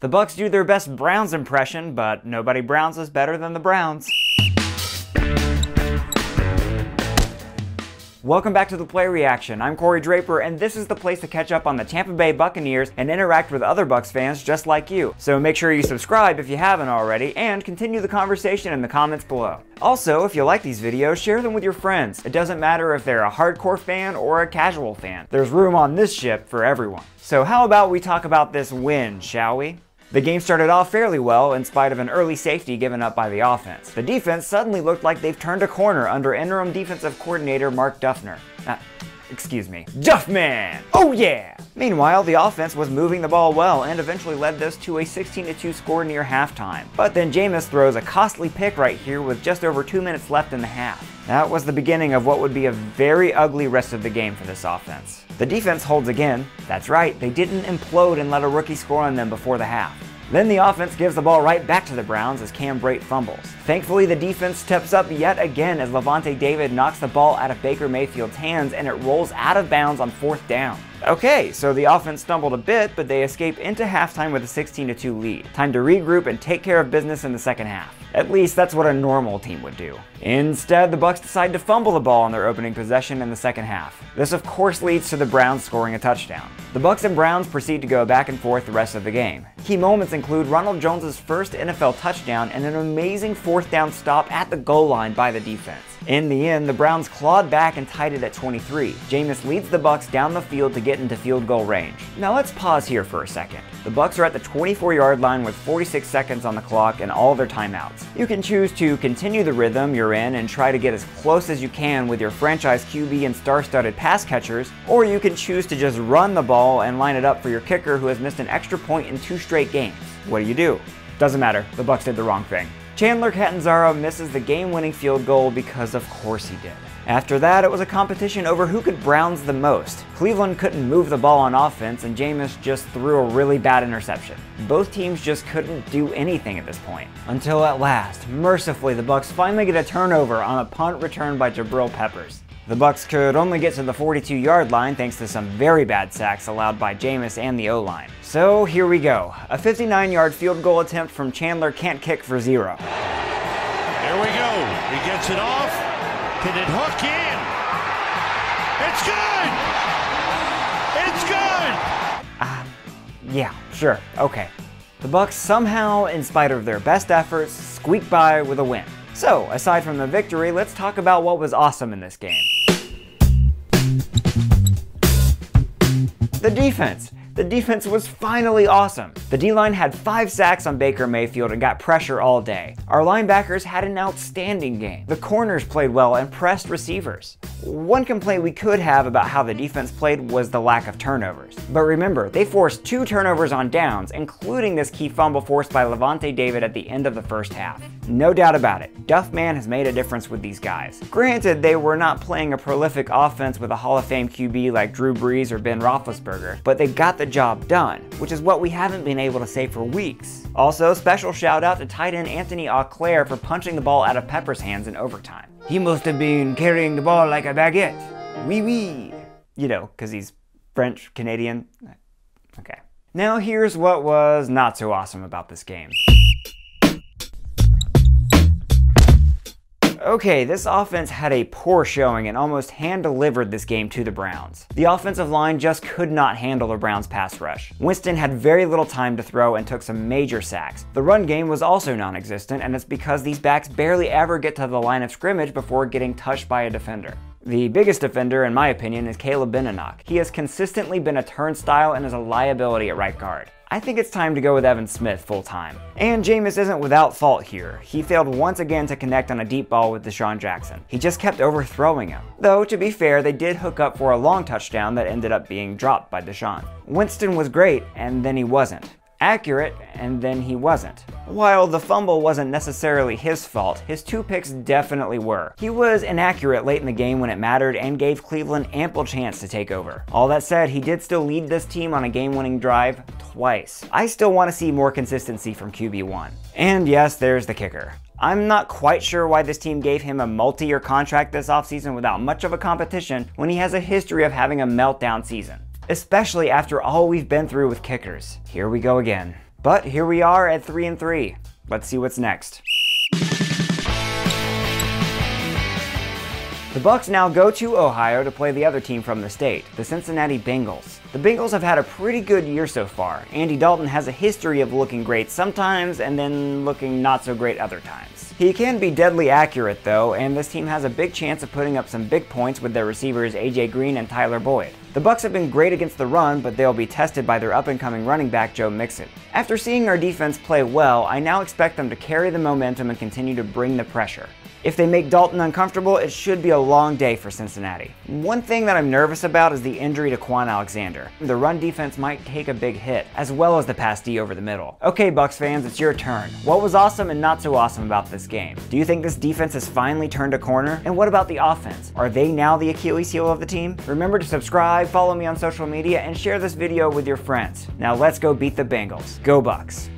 The Bucs do their best Browns impression, but nobody Browns is better than the Browns. Welcome back to the Play Reaction. I'm Corey Draper, and this is the place to catch up on the Tampa Bay Buccaneers and interact with other Bucs fans just like you. So make sure you subscribe if you haven't already, and continue the conversation in the comments below. Also, if you like these videos, share them with your friends. It doesn't matter if they're a hardcore fan or a casual fan. There's room on this ship for everyone. So how about we talk about this win, shall we? The game started off fairly well in spite of an early safety given up by the offense. The defense suddenly looked like they've turned a corner under interim defensive coordinator Mark Duffner. Duffman! Oh yeah! Meanwhile, the offense was moving the ball well and eventually led this to a 16-2 score near halftime. But then Jameis throws a costly pick right here with just over 2 minutes left in the half. That was the beginning of what would be a very ugly rest of the game for this offense. The defense holds again. That's right, they didn't implode and let a rookie score on them before the half. Then the offense gives the ball right back to the Browns as Cam Brate fumbles. Thankfully, the defense steps up yet again as Lavonte David knocks the ball out of Baker Mayfield's hands and it rolls out of bounds on 4th down. Okay, so the offense stumbled a bit, but they escape into halftime with a 16-2 lead. Time to regroup and take care of business in the second half. At least that's what a normal team would do. Instead, the Bucs decide to fumble the ball on their opening possession in the second half. This of course leads to the Browns scoring a touchdown. The Bucs and Browns proceed to go back and forth the rest of the game. Key moments include Ronald Jones' first NFL touchdown and an amazing 4th down stop at the goal line by the defense. In the end, the Browns clawed back and tied it at 23. Jameis leads the Bucs down the field to get into field goal range. Now let's pause here for a second. The Bucs are at the 24-yard line with 46 seconds on the clock and all their timeouts. You can choose to continue the rhythm you're in and try to get as close as you can with your franchise QB and star-studded pass catchers, or you can choose to just run the ball and line it up for your kicker who has missed an extra point in 2 straight games. What do? Doesn't matter, the Bucs did the wrong thing. Chandler Catanzaro misses the game-winning field goal because of course he did. After that, it was a competition over who could Browns the most. Cleveland couldn't move the ball on offense and Jameis just threw a really bad interception. Both teams just couldn't do anything at this point. Until at last, mercifully, the Bucs finally get a turnover on a punt return by Jabril Peppers. The Bucs could only get to the 42-yard line thanks to some very bad sacks allowed by Jameis and the O-line. So here we go. A 59-yard field goal attempt from Chandler can't kick for 0. There we go. He gets it off. Can it hook in? It's good! It's good! Yeah, sure, okay. The Bucs somehow, in spite of their best efforts, squeak by with a win. So, aside from the victory, let's talk about what was awesome in this game. The defense. The defense was finally awesome. The D-line had 5 sacks on Baker Mayfield and got pressure all day. Our linebackers had an outstanding game. The corners played well and pressed receivers. One complaint we could have about how the defense played was the lack of turnovers. But remember, they forced 2 turnovers on downs, including this key fumble forced by Lavonte David at the end of the first half. No doubt about it, Duffman has made a difference with these guys. Granted, they were not playing a prolific offense with a Hall of Fame QB like Drew Brees or Ben Roethlisberger, but they got the job done, which is what we haven't been able to say for weeks. Also, special shout out to tight end Anthony Auclair for punching the ball out of Pepper's hands in overtime. He must have been carrying the ball like a baguette. Oui, oui. You know, because he's French, Canadian. Okay. Now here's what was not so awesome about this game. Okay, this offense had a poor showing and almost hand-delivered this game to the Browns. The offensive line just could not handle the Browns' pass rush. Winston had very little time to throw and took some major sacks. The run game was also non-existent, and it's because these backs barely ever get to the line of scrimmage before getting touched by a defender. The biggest defender, in my opinion, is Caleb Benenoch. He has consistently been a turnstile and is a liability at right guard. I think it's time to go with Evan Smith full-time. And Jameis isn't without fault here. He failed once again to connect on a deep ball with Deshaun Jackson. He just kept overthrowing him. Though, to be fair, they did hook up for a long touchdown that ended up being dropped by Deshaun. Winston was great, and then he wasn't. Accurate, and then he wasn't. While the fumble wasn't necessarily his fault, his 2 picks definitely were. He was inaccurate late in the game when it mattered and gave Cleveland ample chance to take over. All that said, he did still lead this team on a game-winning drive twice. I still want to see more consistency from QB1. And yes, there's the kicker. I'm not quite sure why this team gave him a multi-year contract this offseason without much of a competition when he has a history of having a meltdown season. Especially after all we've been through with kickers. Here we go again. But here we are at 3-3. Let's see what's next. The Bucs now go to Ohio to play the other team from the state, the Cincinnati Bengals. The Bengals have had a pretty good year so far. Andy Dalton has a history of looking great sometimes and then looking not so great other times. He can be deadly accurate though, and this team has a big chance of putting up some big points with their receivers AJ Green and Tyler Boyd. The Bucs have been great against the run, but they'll be tested by their up-and-coming running back Joe Mixon. After seeing our defense play well, I now expect them to carry the momentum and continue to bring the pressure. If they make Dalton uncomfortable, it should be a long day for Cincinnati. One thing that I'm nervous about is the injury to Quan Alexander. The run defense might take a big hit, as well as the pass D over the middle. Okay, Bucs fans, it's your turn. What was awesome and not so awesome about this game? Do you think this defense has finally turned a corner? And what about the offense? Are they now the Achilles heel of the team? Remember to subscribe, follow me on social media, and share this video with your friends. Now let's go beat the Bengals. Go Bucs!